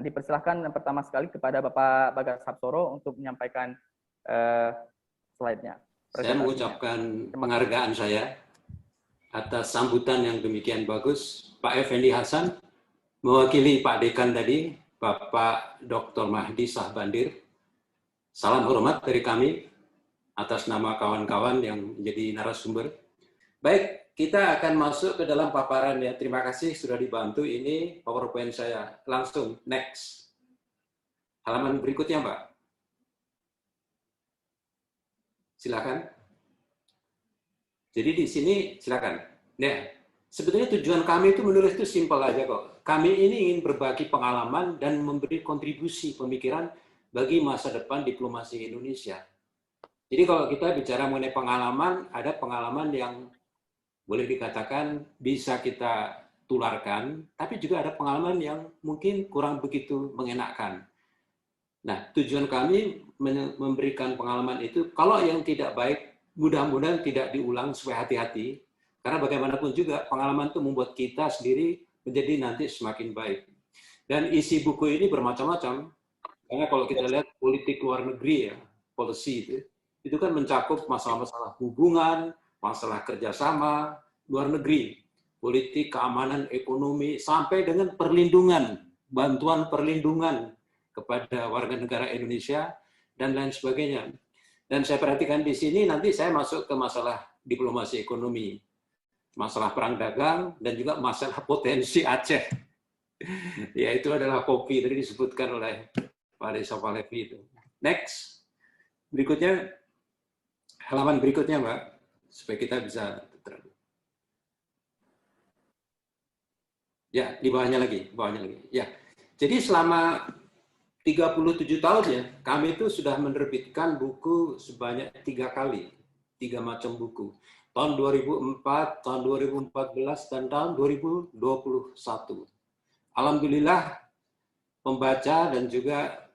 Dipersilahkan pertama sekali kepada Bapak Bagas Hapsoro untuk menyampaikan slide-nya. Saya mengucapkan penghargaan saya atas sambutan yang demikian bagus. Pak Effendi Hasan, mewakili Pak Dekan tadi, Bapak Dr. Mahdi Sahbandir. Salam hormat dari kami atas nama kawan-kawan yang menjadi narasumber. Baik, kita akan masuk ke dalam paparan ya. Terima kasih sudah dibantu. Ini PowerPoint saya. Langsung, next. Halaman berikutnya, Mbak. Silakan. Jadi di sini, silakan. Nah, sebetulnya tujuan kami itu menulis itu simpel aja kok. Kami ini ingin berbagi pengalaman dan memberi kontribusi pemikiran bagi masa depan diplomasi Indonesia. Jadi kalau kita bicara mengenai pengalaman, ada pengalaman yang boleh dikatakan bisa kita tularkan, tapi juga ada pengalaman yang mungkin kurang begitu mengenakkan. Nah, tujuan kami memberikan pengalaman itu, kalau yang tidak baik, mudah-mudahan tidak diulang supaya hati-hati, karena bagaimanapun juga pengalaman itu membuat kita sendiri menjadi nanti semakin baik. Dan isi buku ini bermacam-macam, karena kalau kita lihat politik luar negeri ya, policy itu kan mencakup masalah-masalah hubungan, masalah kerjasama, luar negeri, politik, keamanan, ekonomi, sampai dengan perlindungan, bantuan perlindungan kepada warga negara Indonesia, dan lain sebagainya. Dan saya perhatikan di sini, nanti saya masuk ke masalah diplomasi ekonomi, masalah perang dagang, dan juga masalah potensi Aceh. Yaitu adalah kopi, tadi disebutkan oleh Pak Desa Palevi itu. Next. Berikutnya, halaman berikutnya, Mbak, supaya kita bisa. Ya, di bawahnya lagi. Ya. Jadi selama 37 tahun ya, kami itu sudah menerbitkan buku sebanyak 3 kali. 3 macam buku. Tahun 2004, tahun 2014, dan tahun 2021. Alhamdulillah, pembaca dan juga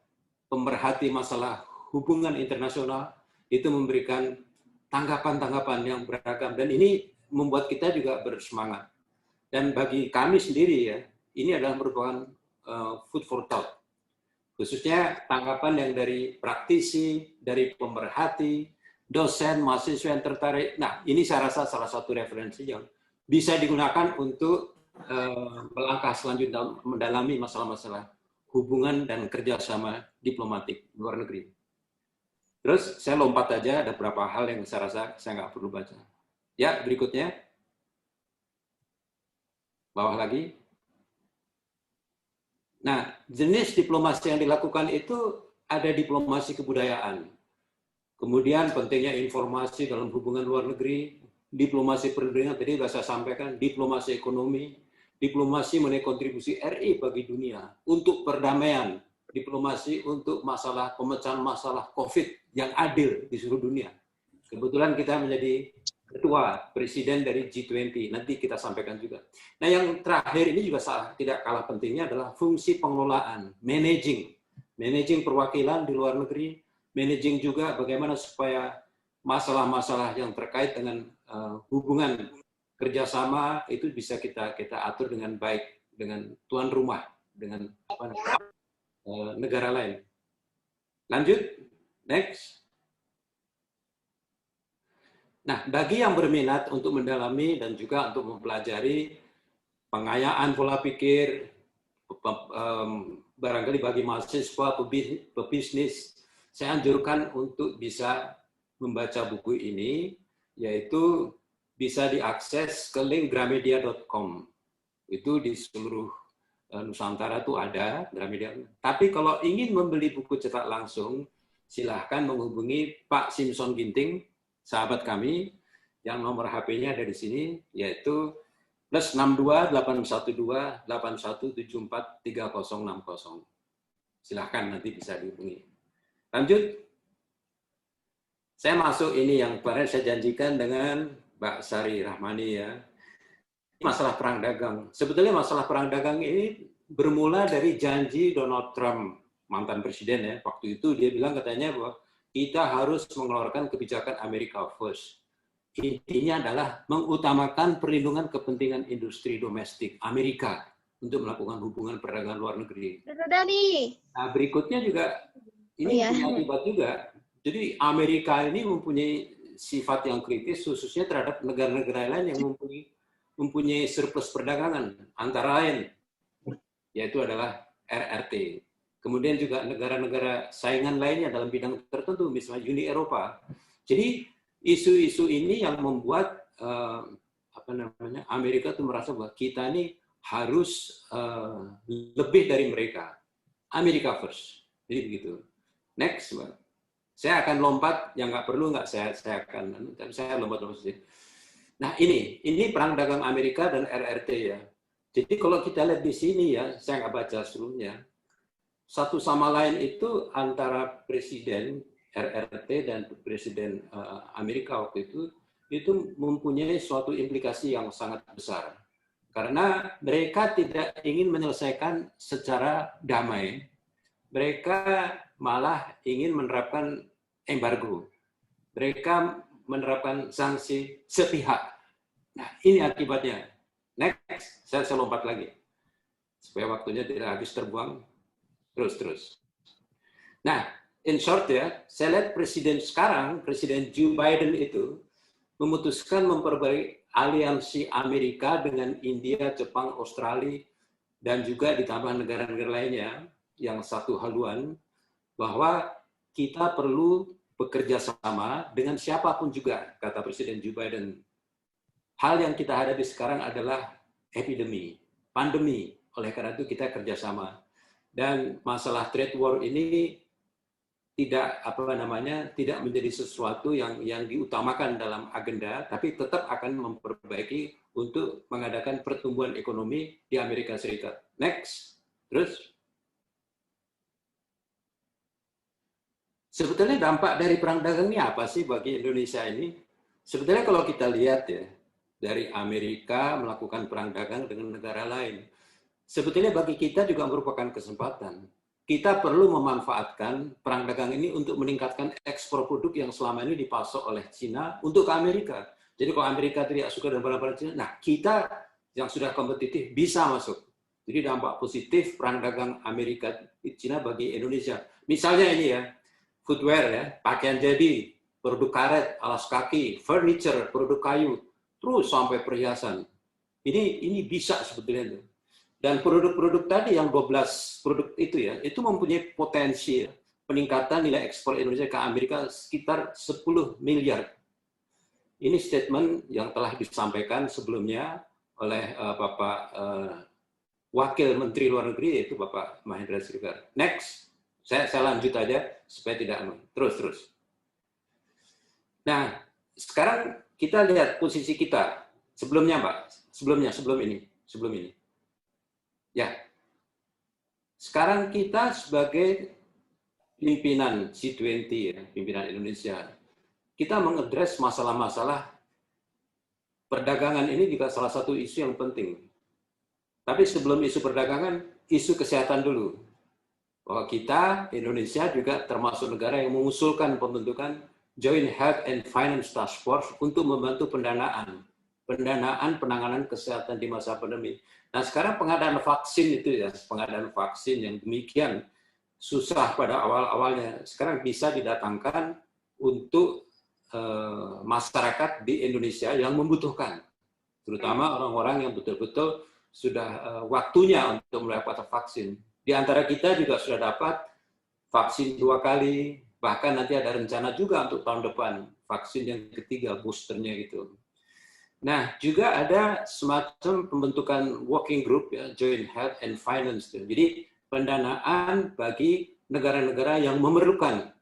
pemerhati masalah hubungan internasional itu memberikan tanggapan-tanggapan yang beragam. Dan ini membuat kita juga bersemangat. Dan bagi kami sendiri ya, ini adalah merupakan food for thought. Khususnya tanggapan yang dari praktisi, dari pemerhati, dosen, mahasiswa yang tertarik. Nah, ini saya rasa salah satu referensi yang bisa digunakan untuk melangkah selanjutnya mendalami masalah-masalah hubungan dan kerjasama diplomatik luar negeri. Terus saya lompat aja, ada beberapa hal yang saya rasa saya nggak perlu baca. Ya, berikutnya. Bawah lagi. Nah, jenis diplomasi yang dilakukan itu ada diplomasi kebudayaan. Kemudian pentingnya informasi dalam hubungan luar negeri, diplomasi perlindungan, tadi sudah saya sampaikan, diplomasi ekonomi, diplomasi mengenai kontribusi RI bagi dunia, untuk perdamaian, diplomasi untuk masalah pemecahan masalah COVID yang adil di seluruh dunia. Kebetulan kita menjadi ketua presiden dari G20, nanti kita sampaikan juga. Nah, yang terakhir ini juga tidak kalah pentingnya adalah fungsi pengelolaan, managing perwakilan di luar negeri, managing juga bagaimana supaya masalah-masalah yang terkait dengan hubungan kerjasama itu bisa kita atur dengan baik dengan tuan rumah, dengan negara lain. Lanjut, next. Nah, bagi yang berminat untuk mendalami dan juga untuk mempelajari pengayaan pola pikir, barangkali bagi mahasiswa, pebisnis, saya anjurkan untuk bisa membaca buku ini, yaitu bisa diakses ke link gramedia.com. Itu di seluruh Nusantara itu ada, Gramedia. Tapi kalau ingin membeli buku cetak langsung, silahkan menghubungi Pak Simpson Ginting, sahabat kami, yang nomor HP-nya ada di sini, yaitu +62 812 8174 3060. Silahkan nanti bisa dihubungi. Lanjut. Saya masuk ini yang kemarin saya janjikan dengan Mbak Sari Rahmani ya. Masalah perang dagang. Sebetulnya masalah perang dagang ini bermula dari janji Donald Trump, mantan presiden ya. Waktu itu dia bilang katanya bahwa kita harus mengeluarkan kebijakan America First. Intinya adalah mengutamakan perlindungan kepentingan industri domestik Amerika untuk melakukan hubungan perdagangan luar negeri. Dani. Nah, berikutnya juga ini punya akibat juga. Jadi Amerika ini mempunyai sifat yang kritis khususnya terhadap negara-negara lain yang mempunyai surplus perdagangan, antara lain yaitu adalah RRT. Kemudian juga negara-negara saingan lainnya dalam bidang tertentu, misalnya Uni Eropa. Jadi isu-isu ini yang membuat Amerika itu merasa bahwa kita ini harus lebih dari mereka. Amerika first. Jadi begitu. Next, saya akan lompat yang nggak perlu nggak saya lompat sih. Nah ini perang dagang Amerika dan RRT ya. Jadi kalau kita lihat di sini ya, saya nggak baca sebelumnya. Satu sama lain itu antara presiden RRT dan presiden Amerika waktu itu mempunyai suatu implikasi yang sangat besar. Karena mereka tidak ingin menyelesaikan secara damai. Mereka malah ingin menerapkan embargo. Mereka menerapkan sanksi sepihak. Nah, ini akibatnya. Next, saya lompat lagi. Supaya waktunya tidak habis terbuang. Terus. Nah, in short ya, saya lihat presiden sekarang, Presiden Joe Biden itu memutuskan memperbaiki aliansi Amerika dengan India, Jepang, Australia, dan juga ditambah negara-negara lainnya yang satu haluan, bahwa kita perlu bekerja sama dengan siapapun juga, kata Presiden Joe Biden. Hal yang kita hadapi sekarang adalah epidemi, pandemi. Oleh karena itu kita kerjasama. Dan masalah trade war ini tidak tidak menjadi sesuatu yang diutamakan dalam agenda, tapi tetap akan memperbaiki untuk mengadakan pertumbuhan ekonomi di Amerika Serikat. Next, terus. Sebetulnya dampak dari perang dagang ini apa sih bagi Indonesia ini? Sebetulnya kalau kita lihat ya, dari Amerika melakukan perang dagang dengan negara lain, sebetulnya bagi kita juga merupakan kesempatan. Kita perlu memanfaatkan perang dagang ini untuk meningkatkan ekspor produk yang selama ini dipasok oleh Cina untuk ke Amerika. Jadi kalau Amerika tidak suka dengan barang-barang Cina, nah kita yang sudah kompetitif bisa masuk. Jadi dampak positif perang dagang Amerika Cina bagi Indonesia. Misalnya ini ya, footwear ya, pakaian jadi, produk karet, alas kaki, furniture, produk kayu, terus sampai perhiasan. Ini bisa sebetulnya. Dan produk-produk tadi yang 12 produk itu ya, itu mempunyai potensi ya, peningkatan nilai ekspor Indonesia ke Amerika sekitar 10 miliar. Ini statement yang telah disampaikan sebelumnya oleh Bapak Wakil Menteri Luar Negeri, yaitu Bapak Mahendra Sirgar. Next, saya lanjut aja supaya tidak terus. Nah, sekarang kita lihat posisi kita sebelumnya, Pak. Sebelum ini. Ya, sekarang kita sebagai pimpinan G20, ya, pimpinan Indonesia, kita mengadres masalah-masalah perdagangan ini juga salah satu isu yang penting. Tapi sebelum isu perdagangan, isu kesehatan dulu. Bahwa kita, Indonesia juga termasuk negara yang mengusulkan pembentukan Joint Health and Finance Task Force untuk membantu pendanaan penanganan kesehatan di masa pandemi. Nah, sekarang pengadaan vaksin itu ya, pengadaan vaksin yang demikian susah pada awal-awalnya, sekarang bisa didatangkan untuk masyarakat di Indonesia yang membutuhkan, terutama orang-orang yang betul-betul sudah waktunya untuk mendapatkan vaksin. Di antara kita juga sudah dapat vaksin 2 kali, bahkan nanti ada rencana juga untuk tahun depan vaksin yang ketiga, boosternya gitu. Nah, juga ada semacam pembentukan working group ya, Joint Health and Finance. Jadi pendanaan bagi negara-negara yang memerlukan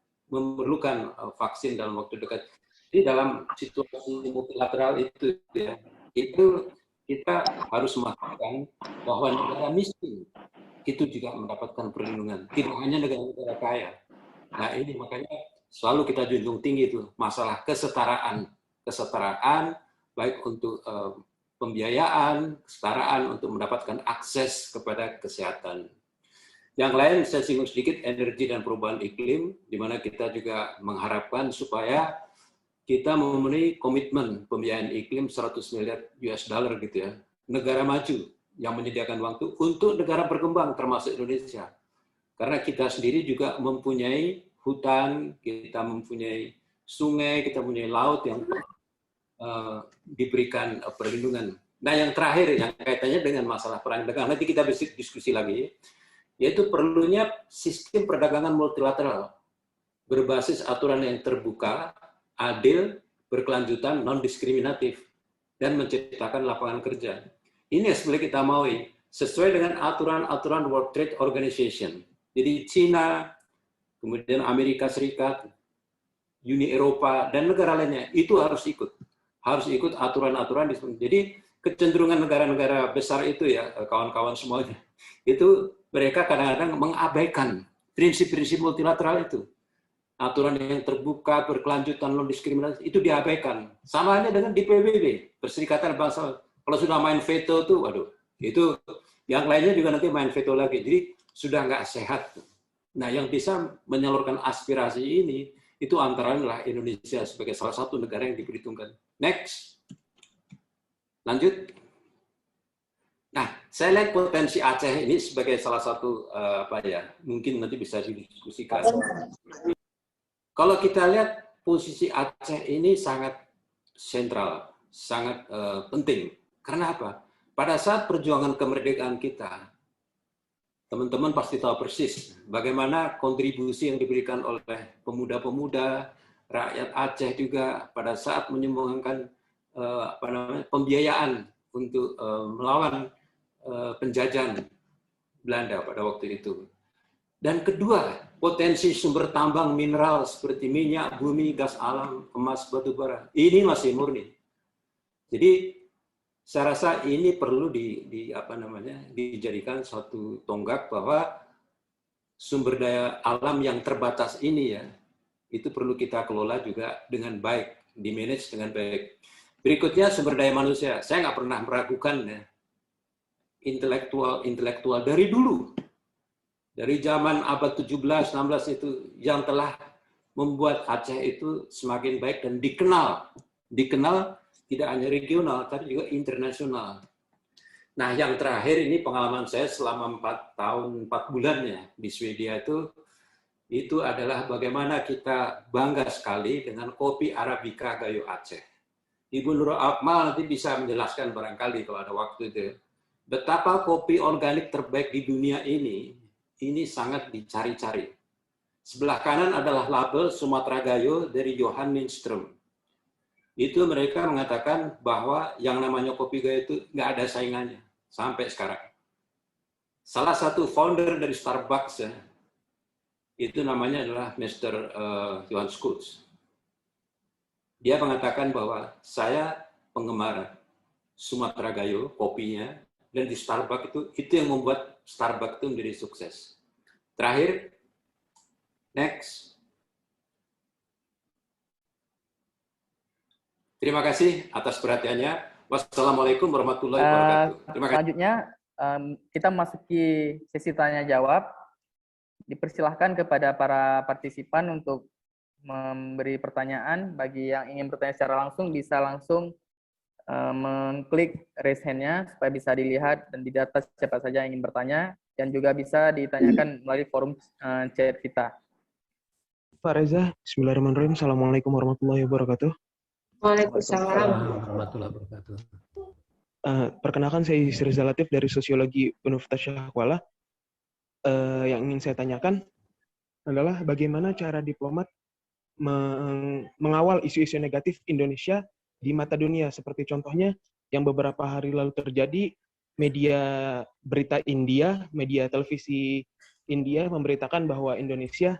vaksin dalam waktu dekat. Jadi dalam situasi multilateral itu ya, itu kita harus memastikan bahwa negara miskin itu juga mendapatkan perlindungan, tidak hanya negara-negara kaya. Nah, ini makanya selalu kita junjung tinggi itu masalah kesetaraan baik untuk pembiayaan, kesetaraan untuk mendapatkan akses kepada kesehatan. Yang lain saya singgung sedikit energi dan perubahan iklim, di mana kita juga mengharapkan supaya kita memenuhi komitmen pembiayaan iklim 100 miliar US dollar gitu ya. Negara maju yang menyediakan waktu untuk negara berkembang termasuk Indonesia. Karena kita sendiri juga mempunyai hutan, kita mempunyai sungai, kita mempunyai laut yang diberikan perlindungan. Nah, yang terakhir yang kaitannya dengan masalah perang dagang, nanti kita bisa diskusi lagi, yaitu perlunya sistem perdagangan multilateral berbasis aturan yang terbuka, adil, berkelanjutan, non-diskriminatif, dan menciptakan lapangan kerja. Ini yang sebenarnya kita maui, sesuai dengan aturan-aturan World Trade Organization. Jadi Cina, kemudian Amerika Serikat, Uni Eropa, dan negara lainnya, itu harus ikut. Harus ikut aturan-aturan. Jadi kecenderungan negara-negara besar itu ya, kawan-kawan semuanya, itu mereka kadang-kadang mengabaikan prinsip-prinsip multilateral itu. Aturan yang terbuka, berkelanjutan, non-diskriminasi, itu diabaikan. Sama halnya dengan di PBB, Perserikatan Bangsa. Kalau sudah main veto tuh, waduh, itu yang lainnya juga nanti main veto lagi. Jadi sudah nggak sehat. Nah, yang bisa menyalurkan aspirasi ini, itu antara lain Indonesia sebagai salah satu negara yang diperhitungkan. Next. Lanjut. Nah, saya lihat potensi Aceh ini sebagai salah satu mungkin nanti bisa didiskusikan. Kalau kita lihat posisi Aceh ini sangat sentral, sangat penting. Karena apa? Pada saat perjuangan kemerdekaan kita, teman-teman pasti tahu persis bagaimana kontribusi yang diberikan oleh pemuda-pemuda, rakyat Aceh juga pada saat menyumbangkan pembiayaan untuk melawan penjajahan Belanda pada waktu itu. Dan kedua, potensi sumber tambang mineral seperti minyak, bumi, gas alam, emas, batu bara, ini masih murni. Jadi saya rasa ini perlu dijadikan suatu tonggak bahwa sumber daya alam yang terbatas ini ya, itu perlu kita kelola juga dengan baik, di-manage dengan baik. Berikutnya sumber daya manusia. Saya nggak pernah meragukan ya, intelektual dari dulu. Dari zaman abad 17-16 itu yang telah membuat Aceh itu semakin baik dan dikenal. Dikenal tidak hanya regional, tapi juga internasional. Nah, yang terakhir ini pengalaman saya selama 4 tahun 4 bulan ya di Swedia itu adalah bagaimana kita bangga sekali dengan kopi Arabica Gayo Aceh. Ibu Nur Akmal nanti bisa menjelaskan barangkali kalau ada waktu itu. Betapa kopi organik terbaik di dunia ini sangat dicari-cari. Sebelah kanan adalah label Sumatera Gayo dari Johan Lindström. Itu mereka mengatakan bahwa yang namanya kopi Gayo itu nggak ada saingannya sampai sekarang. Salah satu founder dari Starbucks ya, itu namanya adalah Mr. Johan Schultz. Dia mengatakan bahwa saya penggemar Sumatera Gayo, kopinya, dan di Starbucks itu yang membuat Starbucks itu menjadi sukses. Terakhir, next. Terima kasih atas perhatiannya. Wassalamualaikum warahmatullahi wabarakatuh. Terima kasih. Selanjutnya, kita masuki sesi tanya-jawab. Dipersilahkan kepada para partisipan untuk memberi pertanyaan. Bagi yang ingin bertanya secara langsung, bisa langsung mengklik raise hand-nya supaya bisa dilihat dan didata siapa saja yang ingin bertanya, dan juga bisa ditanyakan melalui forum chat kita. Pak Reza, bismillahirrahmanirrahim. Assalamualaikum warahmatullahi wabarakatuh. Waalaikumsalam warahmatullahi wabarakatuh. Perkenalkan, saya Reza Latif dari Sosiologi Universitas Syahkuala. Yang ingin saya tanyakan adalah bagaimana cara diplomat mengawal isu-isu negatif Indonesia di mata dunia, seperti contohnya yang beberapa hari lalu terjadi, media berita India, media televisi India memberitakan bahwa Indonesia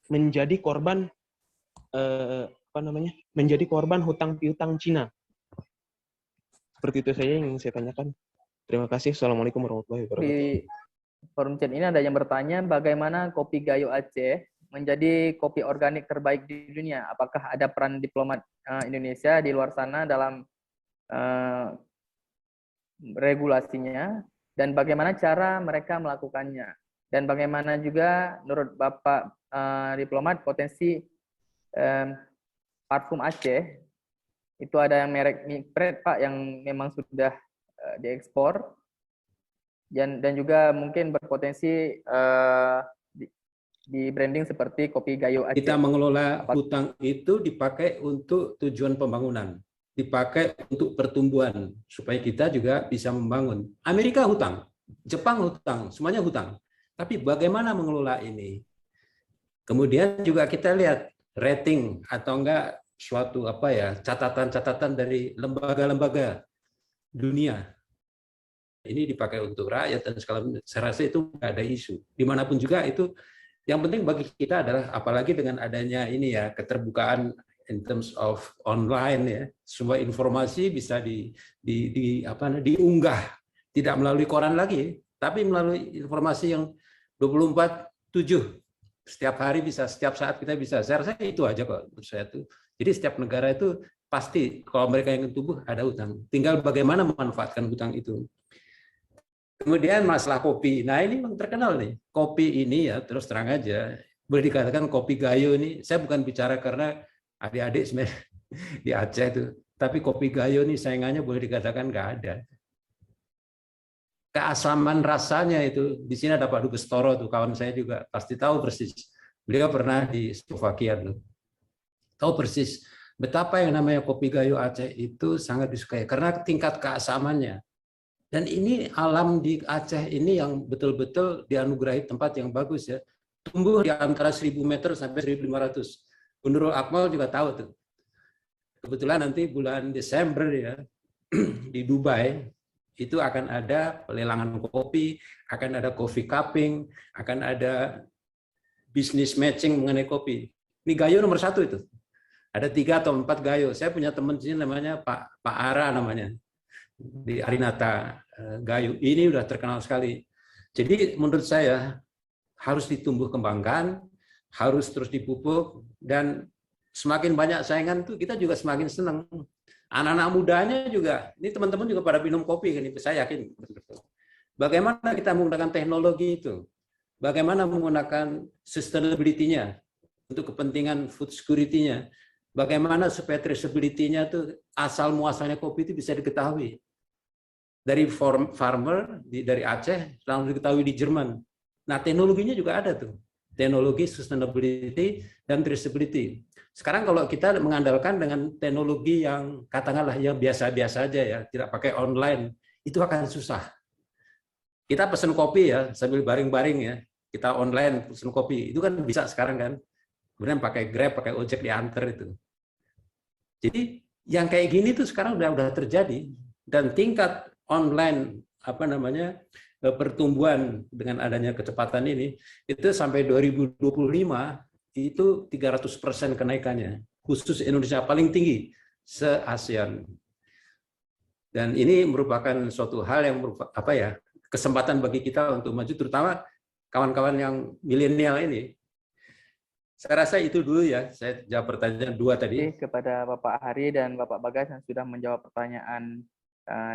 menjadi korban menjadi korban hutang piutang Cina. Seperti itu saja yang ingin saya tanyakan. Terima kasih. Assalamualaikum warahmatullahi wabarakatuh. Di forum chat ini ada yang bertanya bagaimana kopi Gayo Aceh menjadi kopi organik terbaik di dunia. Apakah ada peran diplomat Indonesia di luar sana dalam regulasinya, dan bagaimana cara mereka melakukannya, dan bagaimana juga menurut Bapak diplomat potensi parfum Aceh. Itu ada yang merek Mipret Pak yang memang sudah diekspor, dan juga mungkin berpotensi di branding seperti kopi Gayo Aceh. Kita mengelola hutang itu dipakai untuk tujuan pembangunan, dipakai untuk pertumbuhan, supaya kita juga bisa membangun. Amerika hutang, Jepang hutang, semuanya hutang. Tapi bagaimana mengelola ini? Kemudian juga kita lihat rating atau enggak suatu catatan-catatan dari lembaga-lembaga dunia. Ini dipakai untuk rakyat dan saya rasa itu nggak ada isu. Dimanapun juga itu. Yang penting bagi kita adalah apalagi dengan adanya ini ya keterbukaan in terms of online ya, semua informasi bisa diunggah, tidak melalui koran lagi, tapi melalui informasi yang 24/7, setiap hari bisa, setiap saat kita bisa. Saya rasa itu aja kok menurut saya tuh. Jadi setiap negara itu pasti kalau mereka yang tumbuh ada hutang, tinggal bagaimana memanfaatkan hutang itu. Kemudian masalah kopi. Nah ini memang terkenal nih. Kopi ini ya terus terang aja. Boleh dikatakan kopi Gayo ini. Saya bukan bicara karena adik-adik sebenarnya di Aceh itu. Tapi kopi Gayo ini saingannya boleh dikatakan nggak ada. Keasaman rasanya itu. Di sini ada Pak Dubes Toro tuh, kawan saya juga pasti tahu persis. Beliau pernah di Slovakia tuh. Tahu persis betapa yang namanya kopi Gayo Aceh itu sangat disukai. Karena tingkat keasamannya. Dan ini alam di Aceh ini yang betul-betul dianugerahi tempat yang bagus ya. Tumbuh di antara 1.000 meter sampai 1.500. Bu Nurul Akmal juga tahu tuh. Kebetulan nanti bulan Desember ya di Dubai itu akan ada pelelangan kopi, akan ada coffee cupping, akan ada business matching mengenai kopi. Ini Gayo nomor 1 itu. Ada 3 atau 4 Gayo. Saya punya teman di sini namanya Pak Ara namanya. Di Arinata Gayo ini udah terkenal sekali. Jadi menurut saya harus ditumbuh kembangkan, harus terus dipupuk, dan semakin banyak saingan tuh kita juga semakin senang. Anak-anak mudanya juga, ini teman-teman juga pada minum kopi kan, saya yakin. Bagaimana kita menggunakan teknologi itu? Bagaimana menggunakan sustainability-nya untuk kepentingan food security-nya? Bagaimana supaya traceability-nya tuh asal muasalnya kopi itu bisa diketahui dari farmer dari Aceh langsung diketahui di Jerman. Nah teknologinya juga ada tuh, teknologi sustainability dan traceability. Sekarang kalau kita mengandalkan dengan teknologi yang katakanlah yang biasa-biasa aja ya, tidak pakai online, itu akan susah. Kita pesen kopi ya sambil baring-baring ya, kita online pesen kopi itu kan bisa sekarang kan. Kemudian pakai Grab, pakai ojek diantar itu. Jadi yang kayak gini tuh sekarang udah terjadi, dan tingkat online pertumbuhan dengan adanya kecepatan ini itu sampai 2025 itu 300% kenaikannya, khusus Indonesia paling tinggi se-ASEAN. Dan ini merupakan suatu hal yang kesempatan bagi kita untuk maju, terutama kawan-kawan yang milenial ini. Saya rasa itu dulu ya, saya jawab pertanyaan 2 tadi. Kepada Bapak Hari dan Bapak Bagas yang sudah menjawab pertanyaan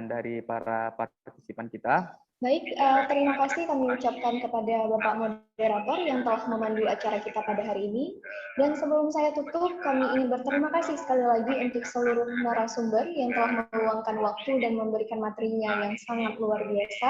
dari para partisipan kita. Baik, terima kasih kami ucapkan kepada Bapak Moderator yang telah memandu acara kita pada hari ini. Dan sebelum saya tutup, kami ingin berterima kasih sekali lagi untuk seluruh narasumber yang telah meluangkan waktu dan memberikan materinya yang sangat luar biasa.